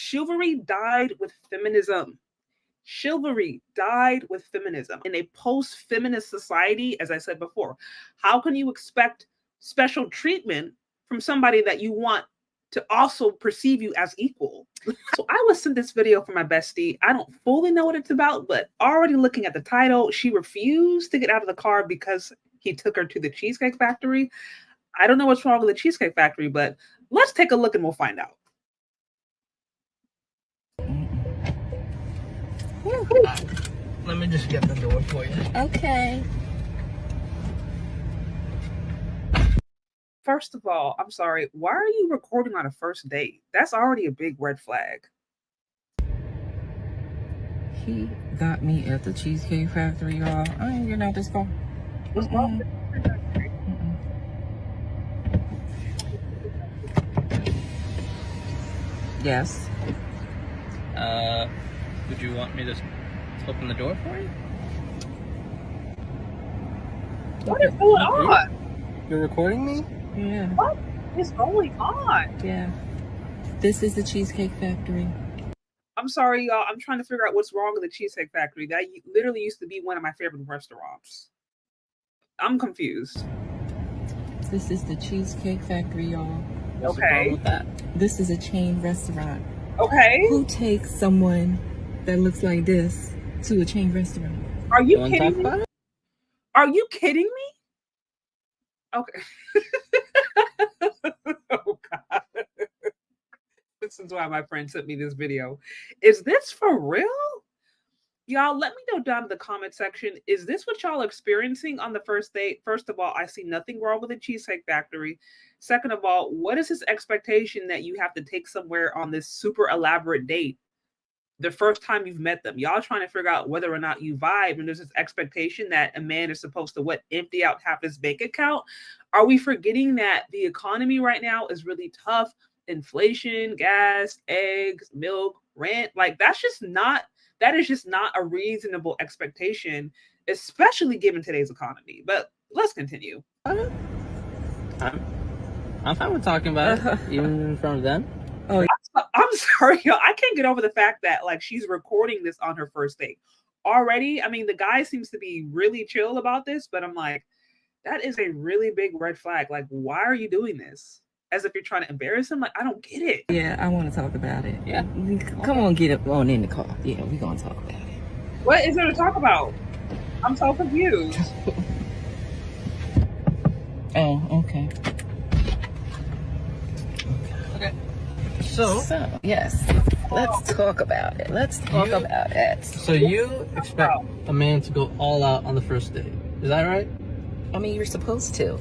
Chivalry died with feminism. Chivalry died with feminism. In a post-feminist society, as I said before, how can you expect special treatment from somebody that you want to also perceive you as equal? So I was sent this video from my bestie. I don't fully know what it's about, but already looking at the title, she refused to get out of the car because he took her to the Cheesecake Factory. I don't know what's wrong with the Cheesecake Factory, but let's take a look and we'll find out. Let me just get the door for you. Okay. First of all, I'm sorry, why are you recording on a first date? That's already a big red flag. He got me at the Cheesecake Factory, y'all. I ain't getting out this car. What's wrong with the Cheesecake Factory? Yes. Would you want me to open the door for you? What is going on? You're recording me? Yeah. What is going on? Yeah. This is the Cheesecake Factory. I'm sorry, y'all. I'm trying to figure out what's wrong with the Cheesecake Factory. That literally used to be one of my favorite restaurants. I'm confused. This is the Cheesecake Factory, y'all. What's the problem with that? This is a chain restaurant. Okay. Who takes someone that looks like this to a chain restaurant? Are you wanna kidding talk me? about it? Are you kidding me? Okay. Oh God. This is why my friend sent me this video. Is this for real? Y'all, let me know down in the comment section. Is this what y'all experiencing on the first date? First of all, I see nothing wrong with the Cheesecake Factory. Second of all, what is this expectation that you have to take somewhere on this super elaborate date the first time you've met them? Y'all trying to figure out whether or not you vibe, and there's this expectation that a man is supposed to empty out half his bank account. Are we forgetting that the economy right now is really tough? Inflation, gas, eggs, milk, rent, like that is just not a reasonable expectation, especially given today's economy. But let's continue. I'm fine with talking about it, even in front of them. Oh, I'm sorry, y'all. I can't get over the fact that like she's recording this on her first date already. I mean, the guy seems to be really chill about this, but I'm like, that is a really big red flag. Like, why are you doing this? As if you're trying to embarrass him? Like, I don't get it. yeah, I want to talk about it. Yeah. Come on, get up on in the car. Yeah, we're going to talk about it. What is there to talk about? I'm so confused. Oh, okay. Okay. So, yes, let's talk about it. Let's talk about it. so you expect a man to go all out on the first date. Is that right? I mean, you're supposed to.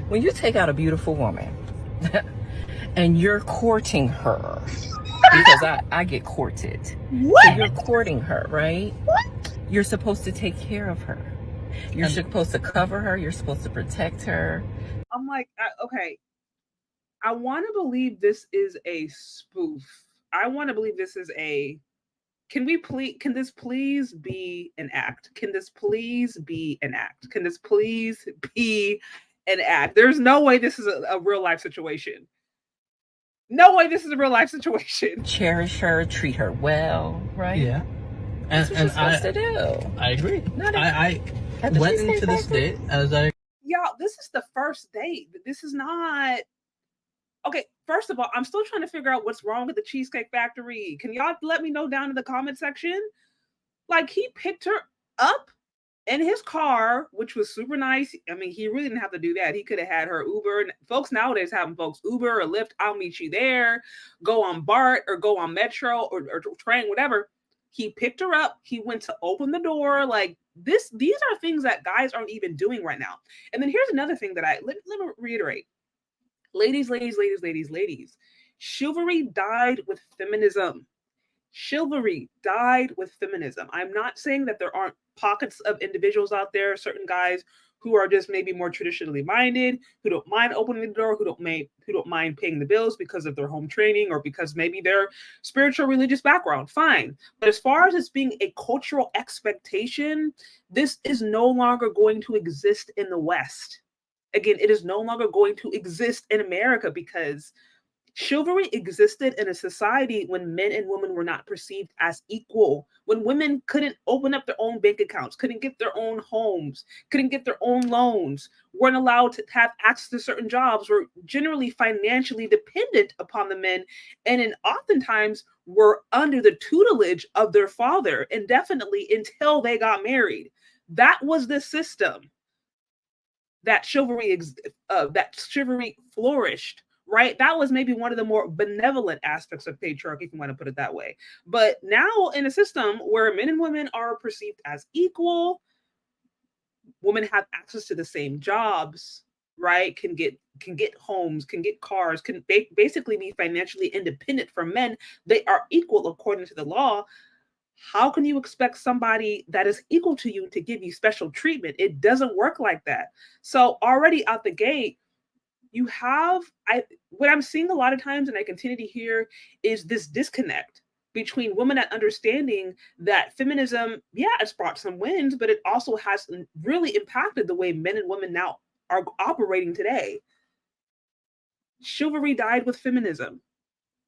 When you take out a beautiful woman and you're courting her, because I get courted. What? So you're courting her, right? What? You're supposed to take care of her. You're supposed to cover her. You're supposed to protect her. I'm like, okay. I want to believe this is a spoof. I want to believe this is can this please be an act? Can this please be an act? Can this please be an act? There's no way this is a real life situation. No way this is a real life situation. Cherish her, treat her well, right? Yeah. That's what you're supposed to do. I agree. Not I went into this date as Y'all, this is the first date. This is not. Okay, first of all, I'm still trying to figure out what's wrong with the Cheesecake Factory. Can y'all let me know down in the comment section? Like, he picked her up in his car, which was super nice. I mean, he really didn't have to do that. He could have had her Uber. Folks nowadays having folks Uber or Lyft. I'll meet you there. Go on BART or go on Metro or train, whatever. He picked her up. He went to open the door. Like this, these are things that guys aren't even doing right now. And then here's another thing that let me reiterate. Ladies, chivalry died with feminism. Chivalry died with feminism. I'm not saying that there aren't pockets of individuals out there, certain guys who are just maybe more traditionally minded, who don't mind opening the door, who don't mind paying the bills because of their home training or because maybe their spiritual religious background. Fine. But as far as it's being a cultural expectation, this is no longer going to exist in the West. Again, it is no longer going to exist in America because Chivalry existed in a society when men and women were not perceived as equal, when women couldn't open up their own bank accounts, couldn't get their own homes, couldn't get their own loans, weren't allowed to have access to certain jobs, were generally financially dependent upon the men, and oftentimes were under the tutelage of their father indefinitely until they got married. That was the system that chivalry flourished, right? That was maybe one of the more benevolent aspects of patriarchy, if you want to put it that way. But now in a system where men and women are perceived as equal, women have access to the same jobs, right? Can get homes, can get cars, can basically be financially independent from men. They are equal according to the law. How can you expect somebody that is equal to you to give you special treatment? It doesn't work like that. So already out the gate, you have what I'm seeing a lot of times, and I continue to hear, is this disconnect between women at understanding that feminism, yeah, it's brought some wins, but it also has really impacted the way men and women now are operating today. Chivalry died with feminism,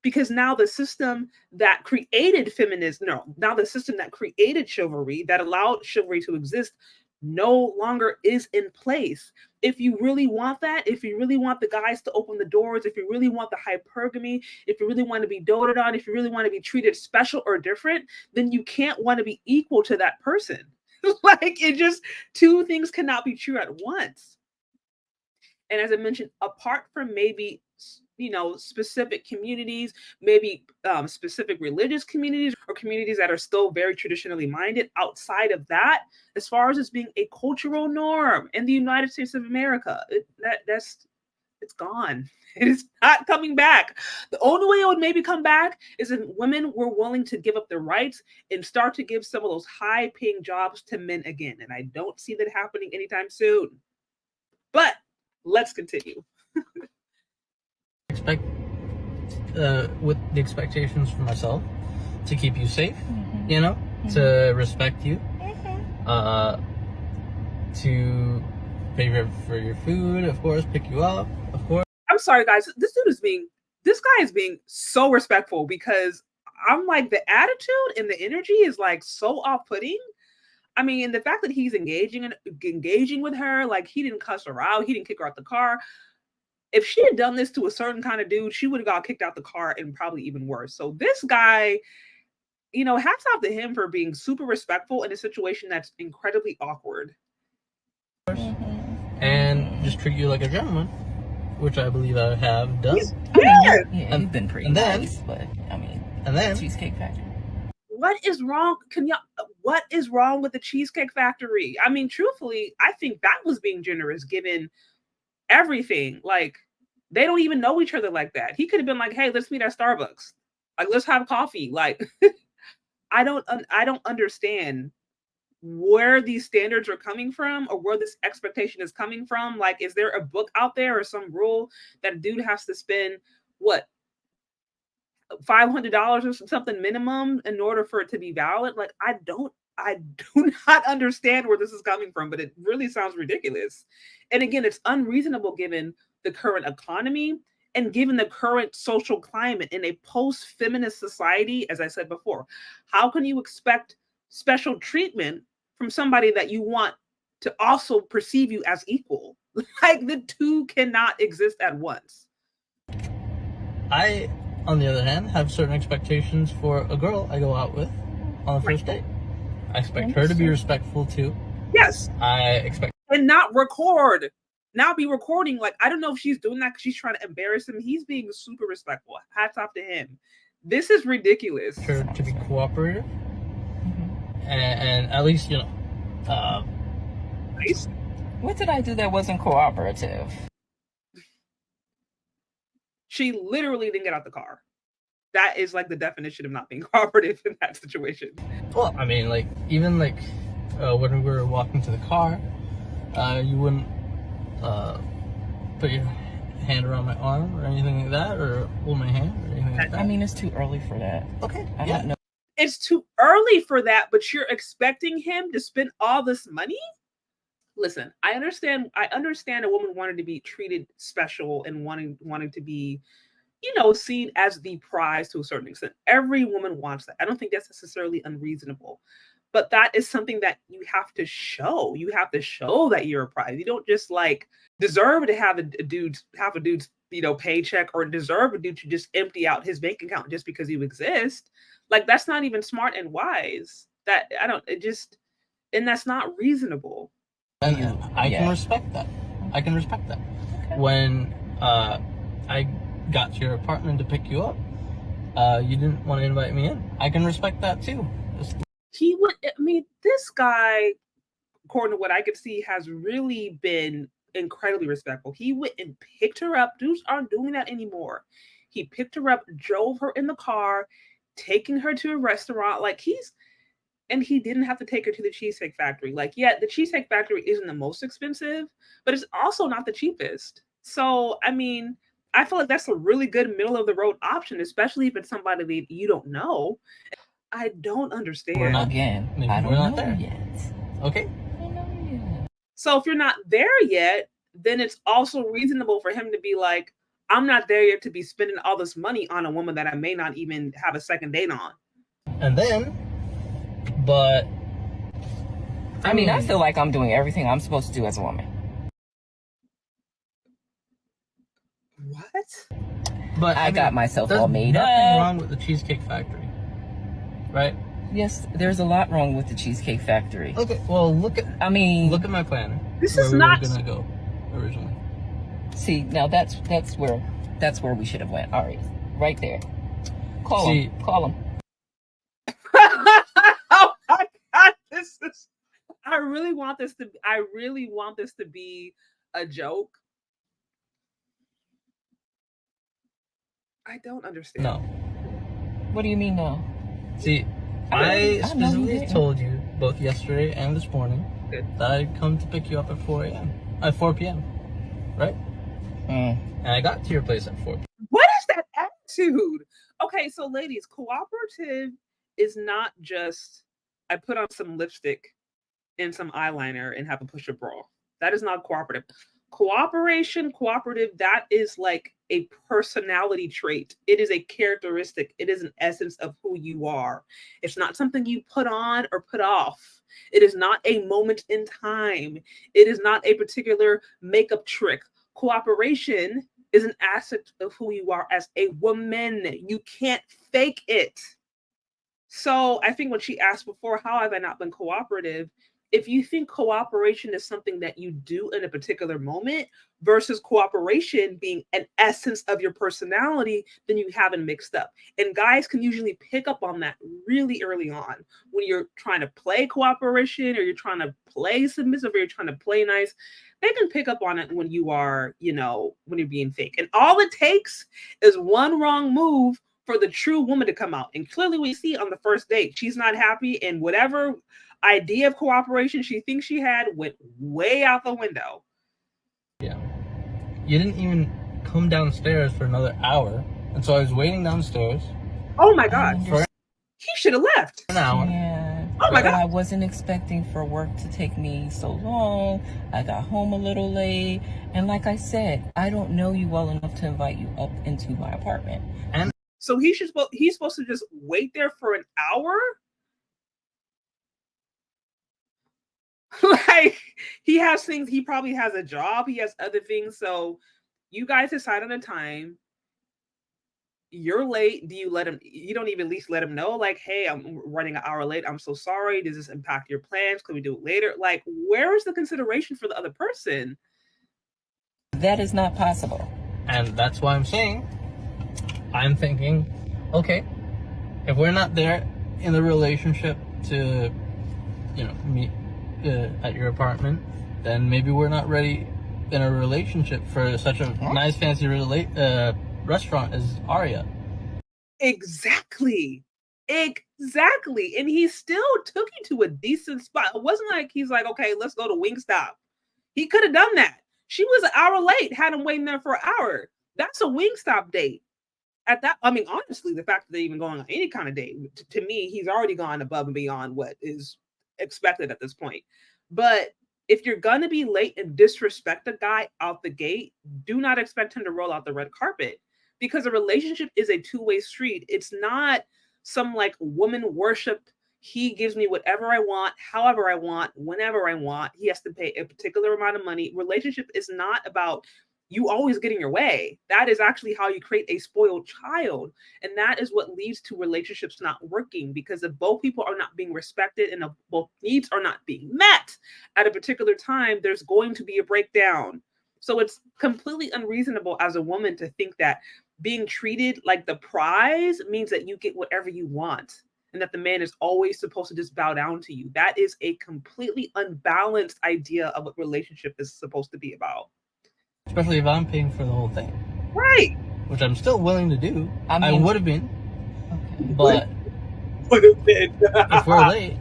because now the system that created feminism, no, now the system that created chivalry, that allowed chivalry to exist, no longer is in place. If you really want that, if you really want the guys to open the doors, if you really want the hypergamy, if you really want to be doted on, if you really want to be treated special or different, then you can't want to be equal to that person. Like, it just, two things cannot be true at once. And as I mentioned, apart from maybe specific communities, maybe specific religious communities or communities that are still very traditionally minded, outside of that, as far as it's being a cultural norm in the United States of America, it's gone. It is not coming back. The only way it would maybe come back is if women were willing to give up their rights and start to give some of those high paying jobs to men again. And I don't see that happening anytime soon. But let's continue. Expect with the expectations for myself to keep you safe, to respect you, to pay for your food, of course, pick you up, of course. I'm sorry, guys. This guy is being so respectful, because I'm like, the attitude and the energy is like so off-putting. I mean, the fact that he's engaging with her, like, he didn't cuss her out, he didn't kick her out the car. If she had done this to a certain kind of dude, she would have got kicked out the car, and probably even worse. So this guy, hats off to him for being super respectful in a situation that's incredibly awkward. And just treat you like a gentleman, which I believe I have done. Yeah, you've been pretty nice, but and then Cheesecake Factory. What is wrong? What is wrong with the Cheesecake Factory? I mean, truthfully, I think that was being generous, given everything. Like, they don't even know each other like that. He could have been like, hey, let's meet at Starbucks. Like, let's have coffee. Like, I don't understand where these standards are coming from, or where this expectation is coming from. Like, is there a book out there or some rule that a dude has to spend what, $500 or something minimum in order for it to be valid? Like, I do not understand where this is coming from, but it really sounds ridiculous. And again, it's unreasonable given the current economy and given the current social climate in a post-feminist society. As I said before, how can you expect special treatment from somebody that you want to also perceive you as equal? Like, the two cannot exist at once. I, on the other hand, have certain expectations for a girl I go out with on the first date. I expect her to be respectful too. Yes. I expect, and not be recording. Like, I don't know if she's doing that because she's trying to embarrass him. He's being super respectful. Hats off to him. This is ridiculous. her to be cooperative, and at least Nice. What did I do that wasn't cooperative? She literally didn't get out the car. That is like the definition of not being cooperative in that situation. Well, I mean, like, even like when we were walking to the car, you wouldn't put your hand around my arm or anything like that, or hold my hand or anything like that. I mean, it's too early for that. Okay. I don't know. It's too early for that, but you're expecting him to spend all this money? Listen, I understand a woman wanting to be treated special and wanting to be seen as the prize to a certain extent. Every woman wants that. I don't think that's necessarily unreasonable. But that is something that you have to show. You have to show that you're a prize. You don't just like deserve to have a dude's paycheck, or deserve a dude to just empty out his bank account just because you exist. Like, that's not even smart and wise. That I don't it just and that's not reasonable. And I can respect that. I can respect that. Okay. When I got to your apartment to pick you up, you didn't want to invite me in. I can respect that too. He would. I mean, this guy, according to what I could see, has really been incredibly respectful. He went and picked her up. Dudes aren't doing that anymore. He picked her up, drove her in the car, taking her to a restaurant. Like, and he didn't have to take her to the Cheesecake Factory. Like, yeah, the Cheesecake Factory isn't the most expensive, but it's also not the cheapest. So, I mean, I feel like that's a really good middle of the road option, especially if it's somebody that you don't know. I don't understand. We're not we're not there yet. Okay. So if you're not there yet, then it's also reasonable for him to be like, I'm not there yet to be spending all this money on a woman that I may not even have a second date on. And then, but I mean, I feel like I'm doing everything I'm supposed to do as a woman. What? But I got myself all made up. There's nothing wrong with the Cheesecake Factory, right? Yes, there's a lot wrong with the Cheesecake Factory. Okay, well, look at my planner. This is not where we were gonna go originally. See, now that's where we should have went. All right there. Call him. Oh my God, I really want this to be a joke. I don't understand. No. What do you mean no? See, I specifically told you both yesterday and this morning that I'd come to pick you up at 4 p.m. Right? And I got to your place at 4 p.m. What is that attitude? Okay, so ladies, cooperative is not just I put on some lipstick and some eyeliner and have a push-up bra. That is not cooperative. Cooperative, that is like a personality trait. It is a characteristic. It is an essence of who you are. It's not something you put on or put off. It is not a moment in time. It is not a particular makeup trick. Cooperation is an asset of who you are as a woman. You can't fake it. So I think when she asked before, how have I not been cooperative? If you think cooperation is something that you do in a particular moment versus cooperation being an essence of your personality, then you haven't mixed up. And guys can usually pick up on that really early on when you're trying to play cooperation, or you're trying to play submissive, or you're trying to play nice. They can pick up on it when you are, when you're being fake. And all it takes is one wrong move for the true woman to come out. And clearly we see on the first date, she's not happy, and whatever idea of cooperation she thinks she had went way out the window. Yeah. You didn't even come downstairs for another hour. And so I was waiting downstairs. Oh my God. He should have left. An hour. Yeah. Oh my God. I wasn't expecting for work to take me so long. I got home a little late. And like I said, I don't know you well enough to invite you up into my apartment. And so he's supposed to just wait there for an hour? Like, he has things, he probably has a job, he has other things. So you guys decide on a time. You're late. You don't even at least let him know, like, hey, I'm running an hour late. I'm so sorry. Does this impact your plans? Can we do it later? Like, where is the consideration for the other person? That is not possible. And that's why I'm thinking, okay, if we're not there in the relationship to, meet at your apartment, then maybe we're not ready in a relationship for such a nice, fancy restaurant as Aria. Exactly. And he still took you to a decent spot. It wasn't like he's like, okay, let's go to Wingstop. He could have done that. She was an hour late, had him waiting there for an hour. That's a Wingstop date. Honestly, the fact that they're even going on any kind of date, to me, he's already gone above and beyond what is expected at this point. But if you're gonna be late and disrespect a guy out the gate, do not expect him to roll out the red carpet, because a relationship is a two-way street. It's not some like woman worship. He gives me whatever I want, however I want, whenever I want. He has to pay a particular amount of money. Relationship is not about you always getting your way. That is actually how you create a spoiled child. And that is what leads to relationships not working, because if both people are not being respected and if both needs are not being met at a particular time, there's going to be a breakdown. So it's completely unreasonable as a woman to think that being treated like the prize means that you get whatever you want and that the man is always supposed to just bow down to you. That is a completely unbalanced idea of what relationship is supposed to be about. Especially if I'm paying for the whole thing. Right. Which I'm still willing to do. I I mean- would have been. Okay. But Would have been. if we're late,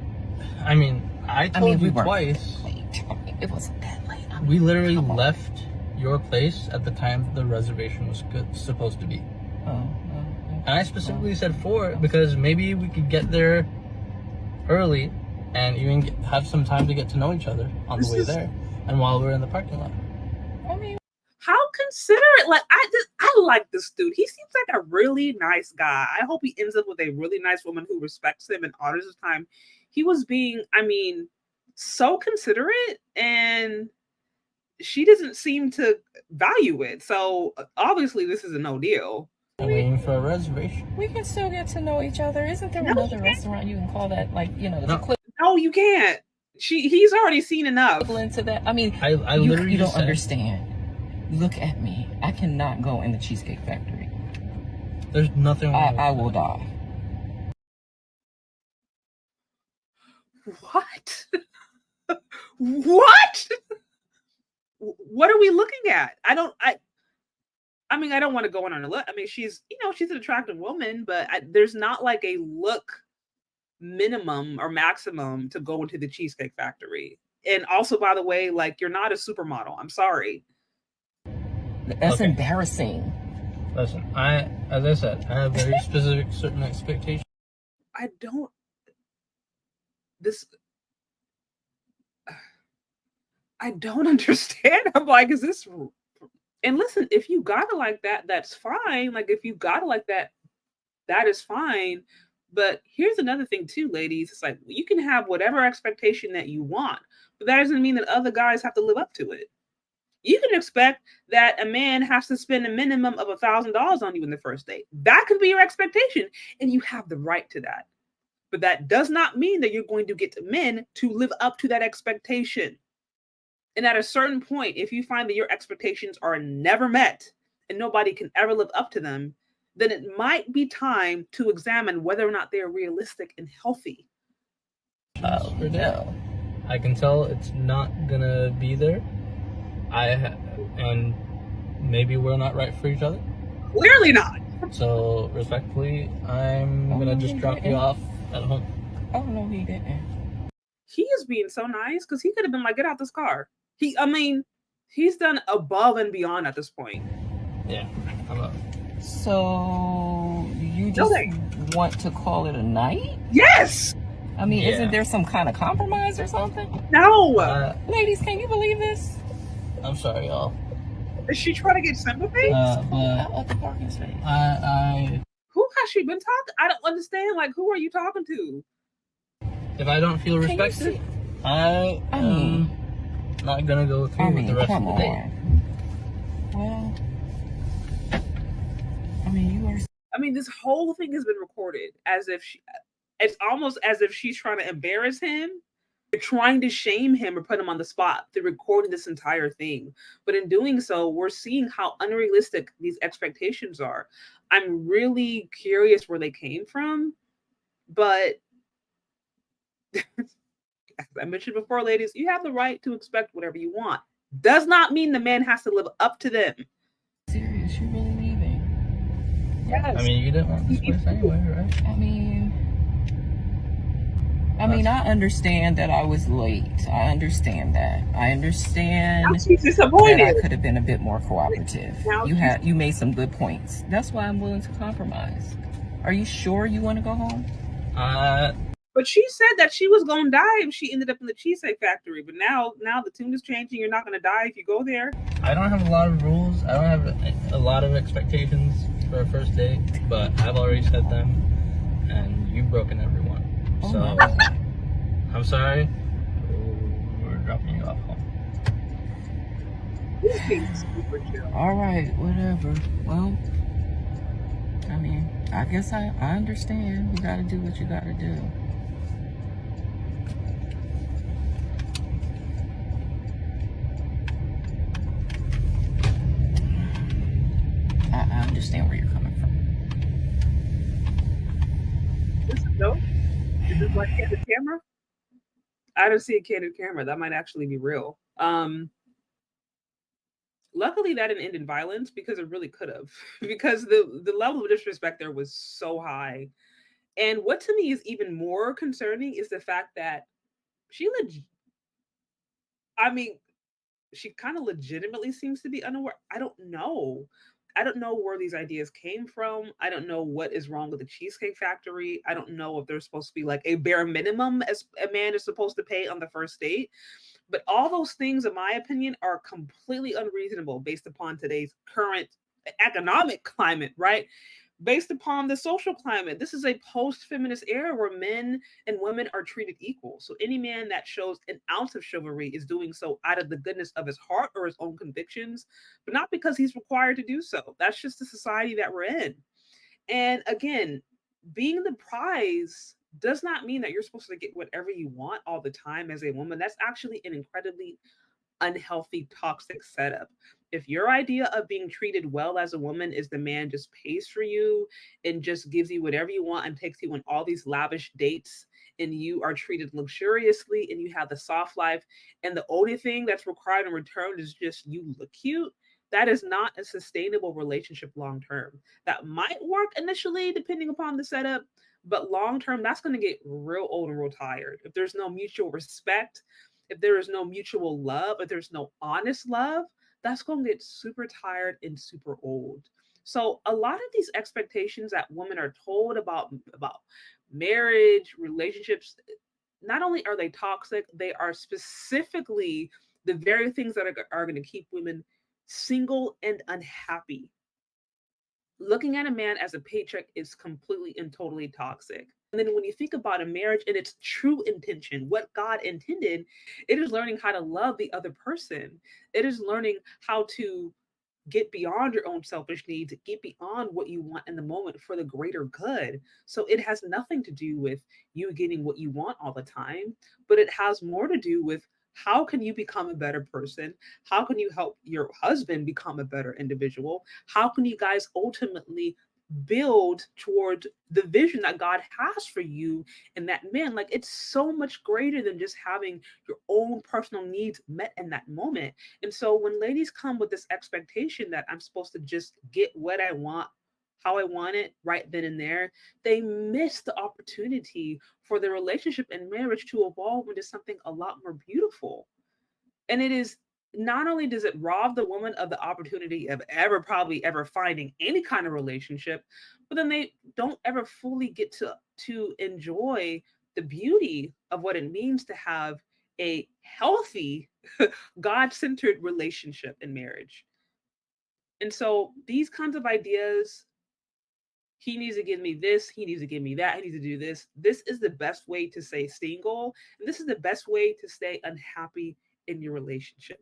I mean, I told we you weren't twice. late. It wasn't that late. We literally Come on. left your place at the time the reservation was supposed to be. And I specifically said 4 because maybe we could get there early and even have some time to get to know each other on the way there and while we're in the parking lot. I mean, How considerate. Like I like this dude. He seems like a really nice guy. I hope he ends up with a really nice woman who respects him and honors his time. He was being, I mean, so considerate, and she doesn't seem to value it. So obviously this is a no deal. I'm waiting for a reservation. we can still get to know each other. Isn't there No, another you can't. restaurant you can call that, like, you know, No. the No, you can't. He's already seen enough. equivalent to that? I mean, I you literally don't just said, understand. Look at me. I cannot go in the Cheesecake Factory. there's nothing wrong with I that. will die. What? What? What are we looking at? I mean, I don't want to go in on a look. I mean, she's an attractive woman, but there's not like a look minimum or maximum to go into the Cheesecake Factory. And also, by the way, like, you're not a supermodel. I'm sorry. That's Okay. embarrassing. Listen, as I said, I have very specific certain expectations. I don't understand. I'm like, is this? And listen, if you got it like that, that's fine. Like, if you got it like that, that is fine. But here's another thing too, ladies. It's like, you can have whatever expectation that you want, but that doesn't mean that other guys have to live up to it. You can expect that a man has to spend a minimum of $1,000 on you in the first date. That can be your expectation, and you have the right to that. But that does not mean that you're going to get men to live up to that expectation. And at a certain point, if you find that your expectations are never met and nobody can ever live up to them, then it might be time to examine whether or not they are realistic and healthy. No. I can tell it's not gonna be there. And maybe we're not right for each other. Clearly not. So respectfully, I'm gonna just drop you off at home. Oh, no, he didn't. He is being so nice because he could have been like, get out this car. He's done above and beyond at this point. Yeah, I'm up. So, you just want to call it a night? Yes. I mean, Yeah. isn't there some kind of compromise or something? No. Ladies, can you believe this? I'm sorry, y'all. Is she trying to get sympathy? But At the parking space. Who has she been talking? I don't understand. Like, who are you talking to? If I don't feel Can you respected, see? I am not gonna go through with the rest come of the day. on. Well, I mean, you are. I mean, this whole thing has been recorded as if it's almost as if she's trying to embarrass him. They're trying to shame him or put him on the spot. They're recording this entire thing. But in doing so, we're seeing how unrealistic these expectations are. I'm really curious where they came from. But as I mentioned before, ladies, you have the right to expect whatever you want. Does not mean the man has to live up to them. Serious? You really leaving? Yes. I mean, you didn't want this place anyway, right? I mean, I understand that I was late. I understand that. I understand Now she's that I disappointed. could have been a bit more cooperative. Now You made some good points. That's why I'm willing to compromise. Are you sure you want to go home? But she said that she was gonna die if she ended up in the cheesecake factory. But now the tune is changing. You're not gonna die if you go there. I don't have a lot of rules. I don't have a lot of expectations for a first date, but I've already set them, and you've broken every one. Oh So my God. I'm sorry. We're dropping you off home. He's being super chill. All right, whatever. Well, I mean, I guess I understand. You gotta do what you gotta do. I understand where you're coming from. This is dope. Is this like candid camera? I don't see a candid camera. That might actually be real. Luckily that didn't end in violence because it really could have. Because the level of disrespect there was so high. And what to me is even more concerning is the fact that she I mean, she kind of legitimately seems to be unaware. I don't know. I don't know where these ideas came from. I don't know what is wrong with the Cheesecake Factory. I don't know if there's supposed to be like a bare minimum as a man is supposed to pay on the first date. But all those things, in my opinion, are completely unreasonable based upon today's current economic climate, right? Based upon the social climate. This is a post feminist era where men and women are treated equal. So any man that shows an ounce of chivalry is doing so out of the goodness of his heart or his own convictions, but not because he's required to do so. That's just the society that we're in. And again, being the prize does not mean that you're supposed to get whatever you want all the time as a woman. That's actually an incredibly unhealthy, toxic setup. If your idea of being treated well as a woman is the man just pays for you and just gives you whatever you want and takes you on all these lavish dates and you are treated luxuriously and you have the soft life and the only thing that's required in return is just you look cute, that is not a sustainable relationship long term. That might work initially depending upon the setup, but long term that's going to get real old and real tired if there's no mutual respect, if there is no mutual love, if there's no honest love, that's going to get super tired and super old. So a lot of these expectations that women are told about marriage, relationships, not only are they toxic, they are specifically the very things that are going to keep women single and unhappy. Looking at a man as a paycheck is completely and totally toxic. And then when you think about a marriage and its true intention, what God intended, it is learning how to love the other person. It is learning how to get beyond your own selfish needs, get beyond what you want in the moment for the greater good. So it has nothing to do with you getting what you want all the time, but it has more to do with how can you become a better person? How can you help your husband become a better individual? How can you guys ultimately build toward the vision that God has for you and that man? Like it's so much greater than just having your own personal needs met in that moment. And so when ladies come with this expectation that I'm supposed to just get what I want, how I want it right then and there, they miss the opportunity for the relationship and marriage to evolve into something a lot more beautiful. And it is not only does it rob the woman of the opportunity of ever probably ever finding any kind of relationship, but then they don't ever fully get to enjoy the beauty of what it means to have a healthy God-centered relationship in marriage. And so these kinds of ideas, he needs to give me this, he needs to give me that, he needs to do this. This is the best way to stay single, and this is the best way to stay unhappy in your relationship.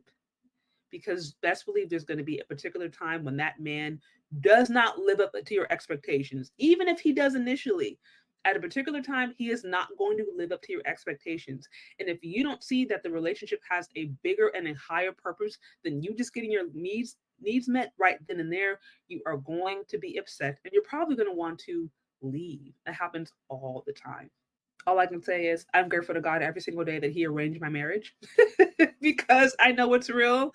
Because best believe there's going to be a particular time when that man does not live up to your expectations, even if he does initially. At a particular time, he is not going to live up to your expectations. And if you don't see that the relationship has a bigger and a higher purpose than you just getting your needs met right then and there, you are going to be upset and you're probably going to want to leave. It happens all the time. All I can say is I'm grateful to God every single day that He arranged my marriage because I know it's real.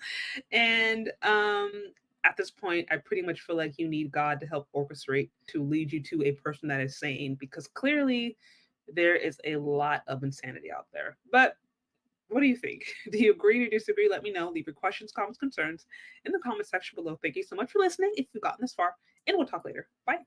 And at this point, I pretty much feel like you need God to help orchestrate to lead you to a person that is sane because clearly there is a lot of insanity out there. But what do you think? Do you agree or disagree? Let me know. Leave your questions, comments, concerns in the comment section below. Thank you so much for listening if you've gotten this far, and we'll talk later. Bye.